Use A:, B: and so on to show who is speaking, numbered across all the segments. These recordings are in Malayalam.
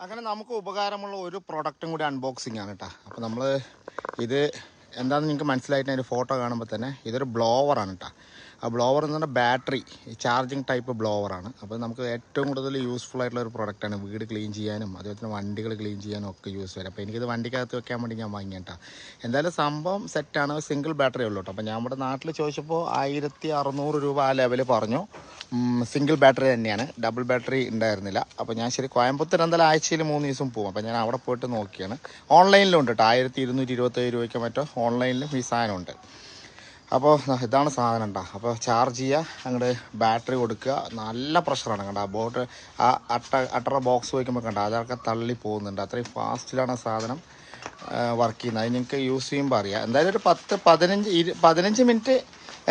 A: അങ്ങനെ നമുക്ക് ഉപകാരമുള്ള ഒരു പ്രൊഡക്റ്റും കൂടി അൺബോക്സിങ് ആണ് കേട്ടോ. അപ്പോൾ നമ്മൾ ഇത് എന്താണെന്ന് നിങ്ങൾക്ക് മനസ്സിലായിട്ട് അതിൻ്റെ ഫോട്ടോ കാണുമ്പോൾ തന്നെ ഇതൊരു ബ്ലോവറാണ് കേട്ടോ. ആ ബ്ലോവർ എന്ന് പറഞ്ഞാൽ ബാറ്ററി ചാർജിങ് ടൈപ്പ് ബ്ലോവറാണ്. അപ്പോൾ നമുക്ക് ഏറ്റവും കൂടുതൽ യൂസ്ഫുൾ ആയിട്ടുള്ള ഒരു പ്രൊഡക്റ്റാണ്. വീട് ക്ലീൻ ചെയ്യാനും അതുപോലെ തന്നെ വണ്ടികൾ ക്ലീൻ ചെയ്യാനും ഒക്കെ യൂസ് വരും. അപ്പോൾ എനിക്കിത് വണ്ടിക്കകത്ത് വെക്കാൻ വേണ്ടി ഞാൻ വാങ്ങിയ കേട്ടോ. എന്തായാലും സംഭവം സെറ്റാണ്. സിംഗിൾ ബാറ്ററി ഉള്ളൂ കേട്ടോ. അപ്പോൾ ഞാൻ ഇവിടെ നാട്ടിൽ ചോദിച്ചപ്പോൾ 1600 രൂപ ആ ലെവൽ പറഞ്ഞു. സിംഗിൾ ബാറ്ററി തന്നെയാണ്, ഡബിൾ ബാറ്ററി ഉണ്ടായിരുന്നില്ല. അപ്പോൾ ഞാൻ ശരി കോയമ്പത്തൂർ എന്തായാലും ആഴ്ചയിൽ 3 ദിവസം പോകും. അപ്പോൾ ഞാൻ അവിടെ പോയിട്ട് നോക്കിയാണ്. ഓൺലൈനിലും ഉണ്ട് കേട്ടോ. 1227 രൂപയ്ക്ക് മറ്റോ ഓൺലൈനിലും ഈ സാധനമുണ്ട്. അപ്പോൾ ഇതാണ് സാധനം കേട്ടോ. അപ്പോൾ ചാർജ് ചെയ്യുക, അങ്ങോട്ട് ബാറ്ററി കൊടുക്കുക. നല്ല പ്രഷറാണ് കണ്ടോ. ആ ബോട്ട് ആ അട്ടറ ബോക്സ് വയ്ക്കുമ്പോൾ കണ്ടോ അതൊക്കെ തള്ളി പോകുന്നുണ്ട്. അത്രയും ഫാസ്റ്റിലാണ് സാധനം വർക്ക് ചെയ്യുന്നത്. അത് നിങ്ങൾക്ക് യൂസ് ചെയ്യുമ്പോൾ അറിയാം. എന്തായാലും ഒരു 10-15 മിനിറ്റ്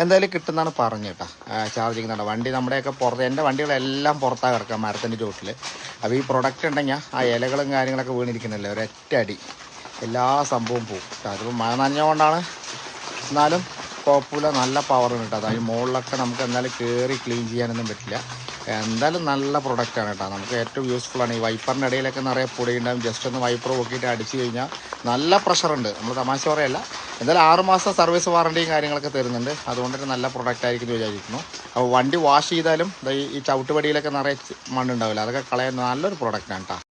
A: എന്തായാലും കിട്ടുന്നതാണ് പറഞ്ഞു കേട്ടോ ചാർജ് ചെയ്യുന്നുണ്ട്. വണ്ടി നമ്മുടെയൊക്കെ പുറത്ത്, എൻ്റെ വണ്ടികളെല്ലാം പുറത്താണ് കിടക്കുക മരത്തിൻ്റെ ചുവട്ടിൽ. അപ്പോൾ ഈ പ്രൊഡക്റ്റ് ഉണ്ടെങ്കിൽ ആ ഇലകളും കാര്യങ്ങളൊക്കെ വീണിരിക്കുന്നില്ല, ഒരൊറ്റ അടി എല്ലാ സംഭവവും പോകും. അതിപ്പോൾ മഴ നനഞ്ഞുകൊണ്ടാണ്, എന്നാലും കുഴപ്പമില്ല. നല്ല പവറാണ് കേട്ടോ. അതിന് മുകളിലൊക്കെ നമുക്ക് എന്തായാലും കയറി ക്ലീൻ ചെയ്യാനൊന്നും പറ്റില്ല. എന്തായാലും നല്ല പ്രൊഡക്റ്റാണ് കേട്ടോ. നമുക്ക് ഏറ്റവും യൂസ്ഫുള്ളാണ്. ഈ വൈപ്പറിൻ്റെ ഇടയിലൊക്കെ നിറയെ പൊടി ഉണ്ടാകും. ജസ്റ്റ് ഒന്ന് വൈപ്പർ നോക്കിയിട്ട് അടിച്ച് കഴിഞ്ഞാൽ നല്ല പ്രഷറുണ്ട്. നമ്മൾ തമാശ പറയല്ല. എന്തായാലും 6 മാസം സർവീസ് വാറണ്ടിയും കാര്യങ്ങളൊക്കെ തരുന്നുണ്ട്. അതുകൊണ്ടൊരു നല്ല പ്രൊഡക്റ്റ് ആയിരിക്കും എന്ന് വിചാരിക്കുന്നു. അപ്പോൾ വണ്ടി വാഷ് ചെയ്താലും ഈ ചവിട്ടുപടിയിലൊക്കെ നിറയെ മണ്ണുണ്ടാവില്ല, അതൊക്കെ കളയാൻ നല്ലൊരു പ്രൊഡക്റ്റാണ് കേട്ടോ.